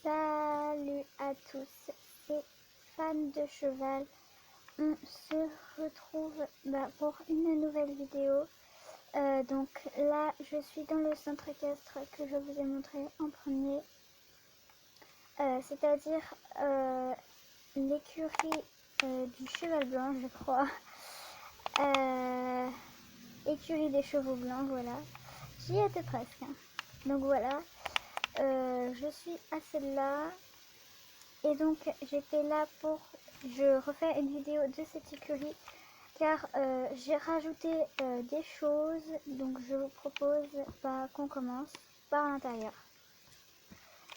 Salut à tous, c'est Fan de Cheval. On se retrouve pour une nouvelle vidéo. Donc là, je suis dans le centre équestre que je vous ai montré en premier. C'est-à-dire l'écurie du cheval blanc, je crois. Écurie des chevaux blancs, voilà. J'y étais presque. Donc voilà. Je suis à celle-là. Et donc j'étais là pour... Je refais une vidéo de cette écurie car j'ai rajouté des choses. Donc je vous propose qu'on commence par l'intérieur.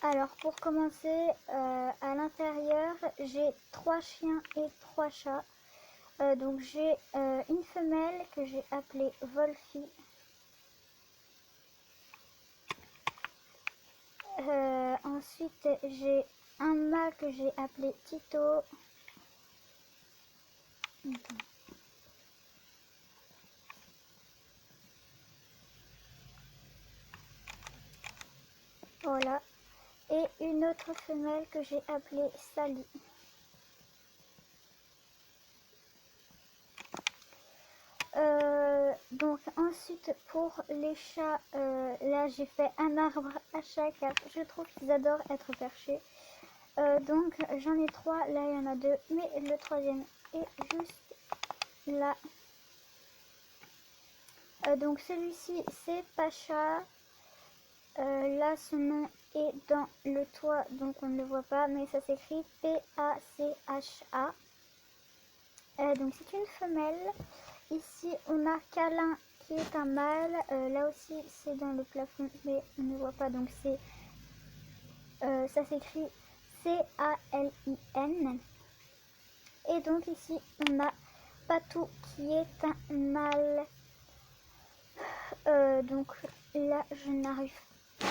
Alors pour commencer, à l'intérieur, j'ai 3 chiens et 3 chats. Donc j'ai une femelle que j'ai appelée Wolfie. Ensuite j'ai un mâle que j'ai appelé Tito. Voilà. Et une autre femelle que j'ai appelée Sally. Donc ensuite pour les chats, là j'ai fait un arbre à chat car je trouve qu'ils adorent être perchés. Donc j'en ai 3, là il y en a 2, mais le troisième est juste là. Donc celui-ci c'est Pacha. Là son nom est dans le toit donc on ne le voit pas, mais ça s'écrit P-A-C-H-A. Donc c'est une femelle. Ici on a Câlin qui est un mâle. Là aussi c'est dans le plafond mais on ne voit pas, donc c'est ça s'écrit C-A-L-I-N. Et donc ici on a Patou qui est un mâle. Donc là je n'arrive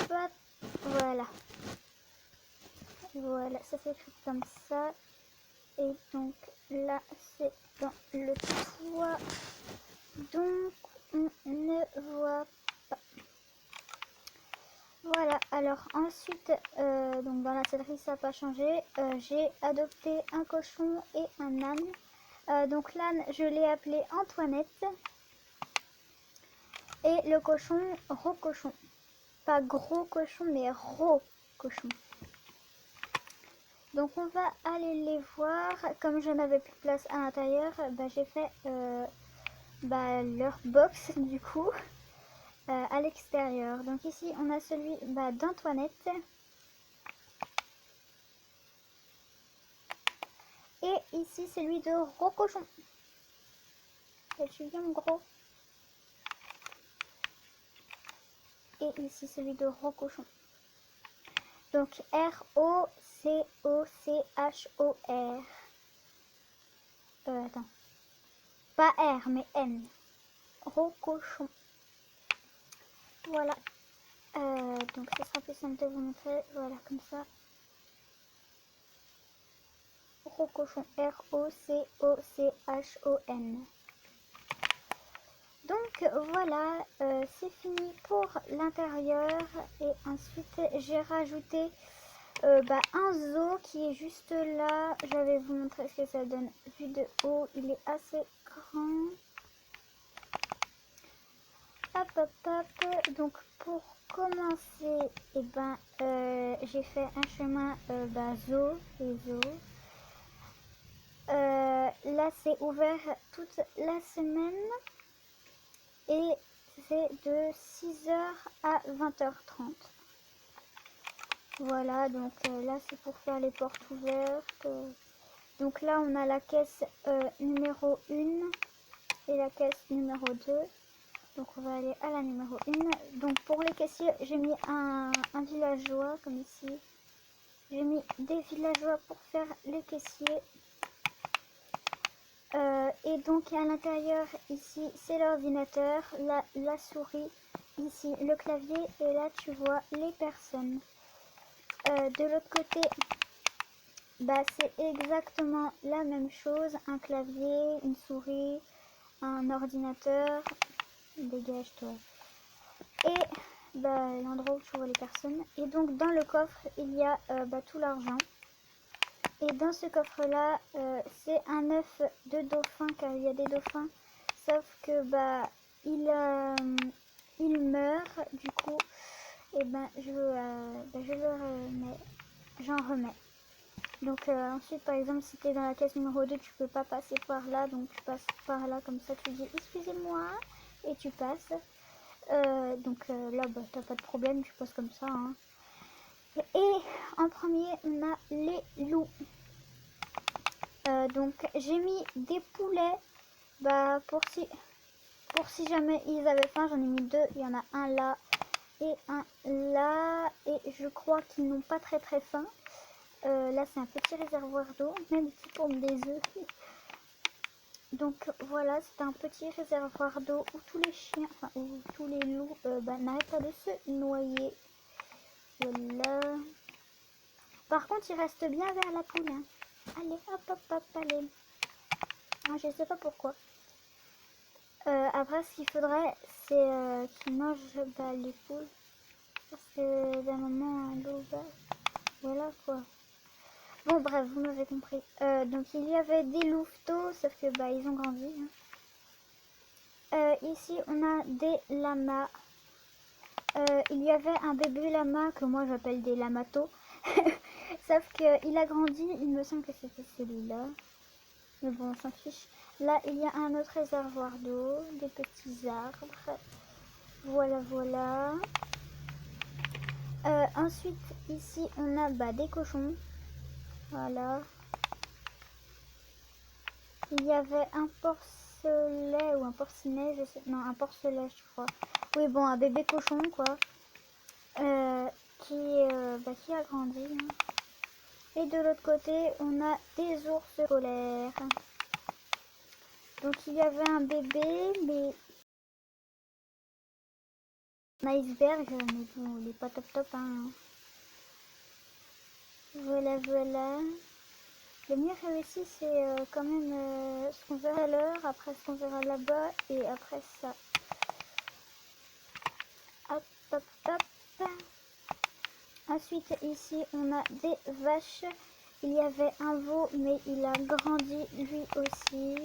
pas. Voilà, ça s'écrit comme ça. Et donc là c'est dans le toit, donc on ne voit pas. Voilà, alors ensuite donc dans la sellerie ça n'a pas changé. J'ai adopté un cochon et un âne. Donc l'âne je l'ai appelé Antoinette et le cochon Rocochon. Pas gros cochon mais Rocochon. Donc on va aller les voir. Comme je n'avais plus de place à l'intérieur, j'ai fait leur box du coup à l'extérieur. Donc ici on a celui d'Antoinette. Et ici celui de Rocochon. Je suis bien gros. Et ici celui de Rocochon. Donc R-O-C-O-C-H-O-R. Attends. Pas R mais N. Rocochon. Voilà. Donc ça sera plus simple de vous montrer. Voilà, comme ça. Rocochon. R-O-C-O-C-H-O-N. Donc voilà, c'est fini pour l'intérieur. Et ensuite j'ai rajouté un zoo qui est juste là. Je vais vous montrer ce que ça donne vu de haut. Il est assez grand. Hop hop hop. Donc pour commencer, j'ai fait un chemin zoo et zoo. Là c'est ouvert toute la semaine. Et c'est de 6h à 20h30. Voilà, donc là c'est pour faire les portes ouvertes. Donc là on a la caisse numéro 1 et la caisse numéro 2. Donc on va aller à la numéro 1. Donc pour les caissiers j'ai mis un villageois comme ici. J'ai mis des villageois pour faire les caissiers. Et donc à l'intérieur ici c'est l'ordinateur, la souris, ici le clavier et là tu vois les personnes. De l'autre côté c'est exactement la même chose, un clavier, une souris, un ordinateur, dégage toi. Et l'endroit où tu vois les personnes. Et donc dans le coffre, il y a tout l'argent. Et dans ce coffre-là, c'est un œuf de dauphin, car il y a des dauphins. Sauf que il meurt, du coup, et je le remets. J'en remets. Donc ensuite, par exemple, si tu es dans la case numéro 2, tu peux pas passer par là. Donc tu passes par là, comme ça tu dis excusez-moi et tu passes. Là, t'as pas de problème, tu passes comme ça. Hein. Et en premier, on a les loups. Donc j'ai mis des poulets pour si jamais ils avaient faim. J'en ai mis deux. Il y en a un là et un là. Et je crois qu'ils n'ont pas très faim. Là, c'est un petit réservoir d'eau, même qui tourne des œufs. Donc voilà, c'est un petit réservoir d'eau où tous les chiens, enfin où tous les loups n'arrêtent pas de se noyer. Voilà. Par contre, il reste bien vers la poule. Hein. Allez, hop, allez. Moi, je sais pas pourquoi. Après, ce qu'il faudrait, c'est qu'ils mangent les poules. Parce que d'un moment, l'eau, voilà quoi. Bon bref, vous m'avez compris. Donc il y avait des louveteaux, sauf que ils ont grandi. Hein. Ici on a des lamas. Il y avait un bébé lama que moi j'appelle des lamatos. Sauf qu'il a grandi, il me semble que c'était celui-là. Mais bon, on s'en fiche. Là il y a un autre réservoir d'eau, des petits arbres. Voilà. Ensuite ici on a des cochons. Voilà. Il y avait un porcelet ou un porcinet, je sais. Non, un porcelet, je crois. Oui, bon, un bébé cochon, quoi. Qui a grandi. Hein. Et de l'autre côté, on a des ours polaires. Donc, il y avait un bébé, mais. Un iceberg, mais bon, il est pas top, hein. Voilà. Le mieux réussi, c'est quand même ce qu'on verra à l'heure, après ce qu'on verra là-bas, et après ça. Hop. Ensuite, ici, on a des vaches. Il y avait un veau, mais il a grandi lui aussi.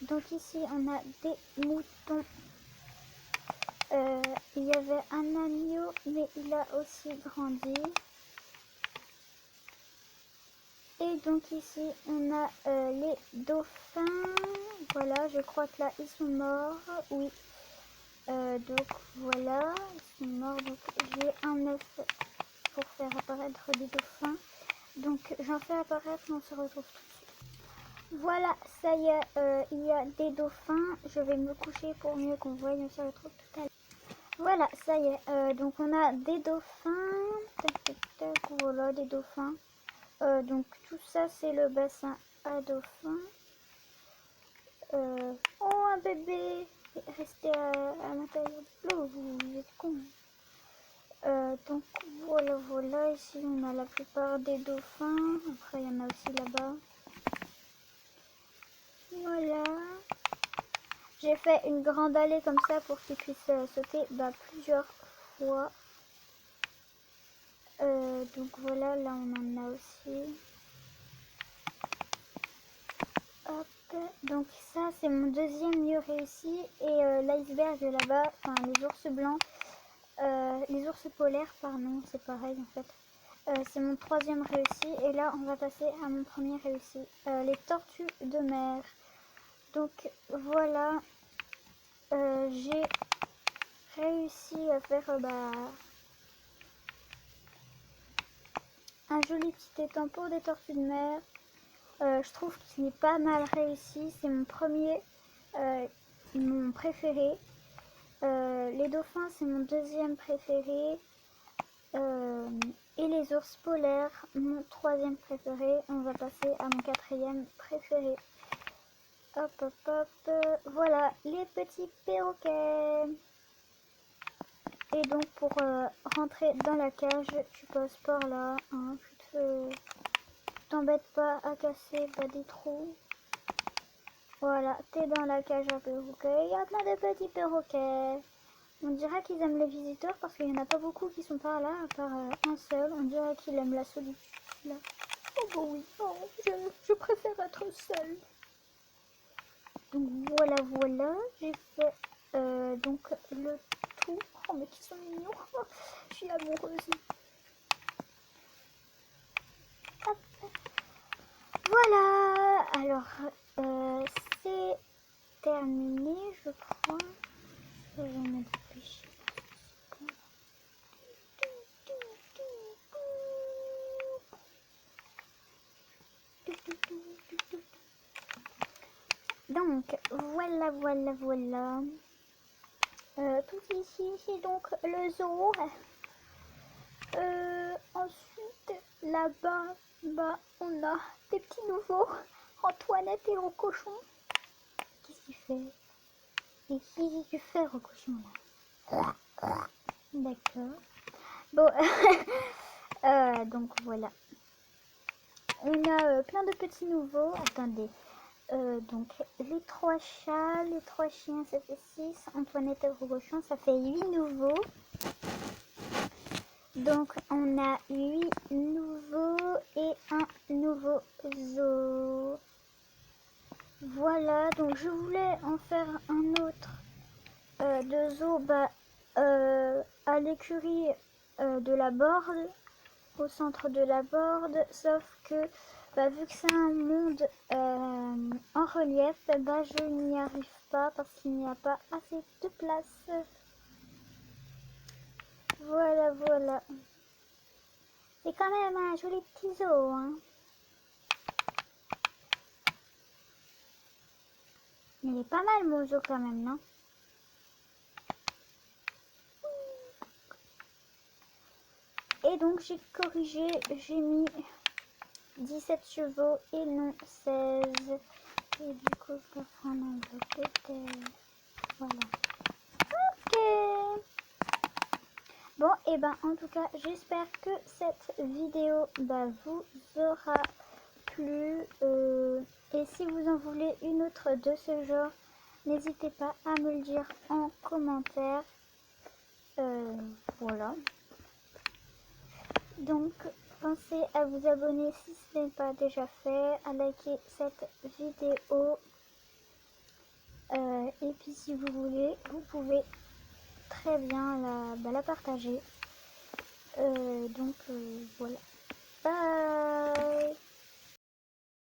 Donc ici, on a des moutons. Il y avait un agneau, mais il a aussi grandi. Et donc ici, on a les dauphins. Voilà, je crois que là, ils sont morts. Oui. Donc voilà, ils sont morts. Donc j'ai un œuf pour faire apparaître des dauphins. Donc j'en fais apparaître, on se retrouve tout de suite. Voilà, ça y est, il y a des dauphins. Je vais me coucher pour mieux qu'on voie, on se retrouve tout à l'heure. Voilà, ça y est, donc on a des dauphins. Tac, voilà, des dauphins. Donc tout ça, c'est le bassin à dauphins. Oh, un bébé! Restez à l'intérieur de l'eau, vous êtes con. Donc voilà, ici on a la plupart des dauphins, après il y en a aussi là-bas. Voilà. J'ai fait une grande allée comme ça pour qu'ils puissent sauter plusieurs fois. Donc voilà, là on en a aussi. Hop. Donc ça c'est mon deuxième lieu réussi et l'iceberg là-bas, enfin les ours blancs. Les ours polaires, pardon, c'est pareil en fait. C'est mon troisième réussi et là on va passer à mon premier réussi. Les tortues de mer. Donc voilà, j'ai réussi à faire un joli petit étang pour des tortues de mer. Je trouve qu'il est pas mal réussi. C'est mon premier, mon préféré. Les dauphins c'est mon deuxième préféré. Et les ours polaires, mon troisième préféré. On va passer à mon quatrième préféré. Hop. Voilà, les petits perroquets. Et donc pour rentrer dans la cage, tu passes par là. Hein, tu t'embêtes pas à casser des trous. Voilà, t'es dans la cage à perroquets. Il y a plein de petits perroquets. On dirait qu'ils aiment les visiteurs parce qu'il n'y en a pas beaucoup qui sont par là, à part un seul. On dirait qu'il aime la solitude. Là. Oh bah oui, oh, je préfère être seule. Donc voilà, voilà, j'ai fait donc le tout. Oh mais qu'ils sont mignons. Je suis amoureuse. Hop. Voilà, alors c'est terminé, je crois. Je vais me dépêcher. Donc voilà, voilà, voilà. Tout ici, c'est donc le zoo. Ensuite, là-bas, bah, on a des petits nouveaux. Antoinette et Rocochon. Qu'est-ce qu'il fait? Et qu'est-ce que tu fais, Rocochon, là? D'accord. Bon, donc voilà. On a plein de petits nouveaux. Attendez. Donc les 3 chats, les 3 chiens, ça fait 6. Antoinette et Rocochon, ça fait 8 nouveaux. Donc on a 8 nouveaux et un nouveau zoo. Voilà, donc je voulais en faire un autre de zoo à l'écurie de la Borde, au centre de la Borde, sauf que vu que c'est un monde en relief, je n'y arrive pas parce qu'il n'y a pas assez de place. Voilà, voilà. C'est quand même un joli petit zoo, hein. Il est pas mal mon zoo quand même, non? Et donc j'ai corrigé, j'ai mis 17 chevaux et non 16. Et du coup je vais prendre un peu peut-être. Voilà. Ok. Bon et ben en tout cas j'espère que cette vidéo vous aura plu. Et si vous en voulez une autre de ce genre, n'hésitez pas à me le dire en commentaire. Voilà. Donc pensez à vous abonner si ce n'est pas déjà fait, à liker cette vidéo. Et puis si vous voulez, vous pouvez très bien la partager. Donc voilà. Bye.